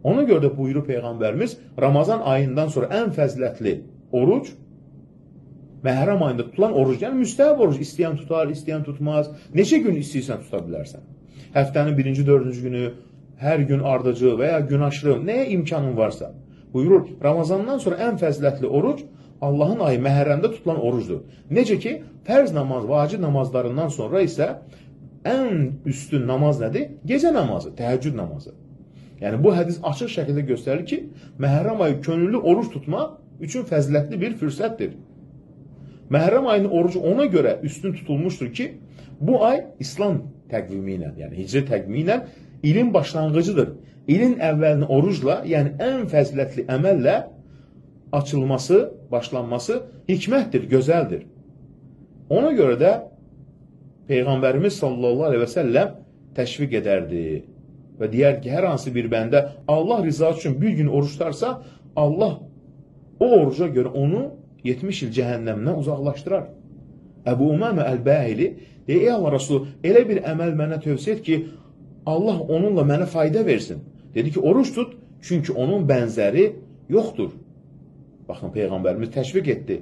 Ona görə də buyurur Peyğəmbərimiz, Ramazan ayından sonra ən fəzilətli oruc, Məhrəm ayında tutulan oruc, yəni müstəhəb oruc, istəyən tutar, istəyən tutmaz, neçə gün istəyirsən tuta bilərsən. Həftənin 1-ci, 4-cü günü, hər gün ardıcı və ya gün aşırı, nəyə imkanın varsa. Buyurur, Ramazandan sonra ən fəzilətli oruc, Allahın ayı Məhrəmdə tutulan orucdur. Necə ki, fərz namaz, vacib namazlarından sonra isə ən üstün namaz nədir? Gecə namazı, təhəccüd namazı. Yəni, bu hədis açıq şəkildə göstərir ki, Məhrəm ayı könüllü oruc tutmaq üçün fəzilətli bir fürsətdir. Məhrəm ayının orucu ona görə üstün tutulmuşdur ki, bu ay İslam təqvimi ilə, yəni hicri təqvimi ilə ilin başlanğıcıdır. İlin əvvəlini orucla, yəni ən fəzilətli əməllə açılması, başlanması hikmətdir, gözəldir. Ona görə də Peyğəmbərimiz sallallahu aleyhi və səlləm təşviq edərdi və deyər ki, hər hansı bir bəndə Allah rizası üçün bir gün oruç tutarsa, Allah o oruca görə onu 70 il cəhənnəmdən uzaqlaşdırar. Əbu Umamə Əl-Bəhili deyir, ey Allah Rasulü, elə bir əməl mənə tövsiyə et ki, Allah onunla mənə fayda versin. Dedi ki, oruç tut, çünki onun bənzəri yoxdur. Baxın, Peyğəmbərimiz təşviq etdi.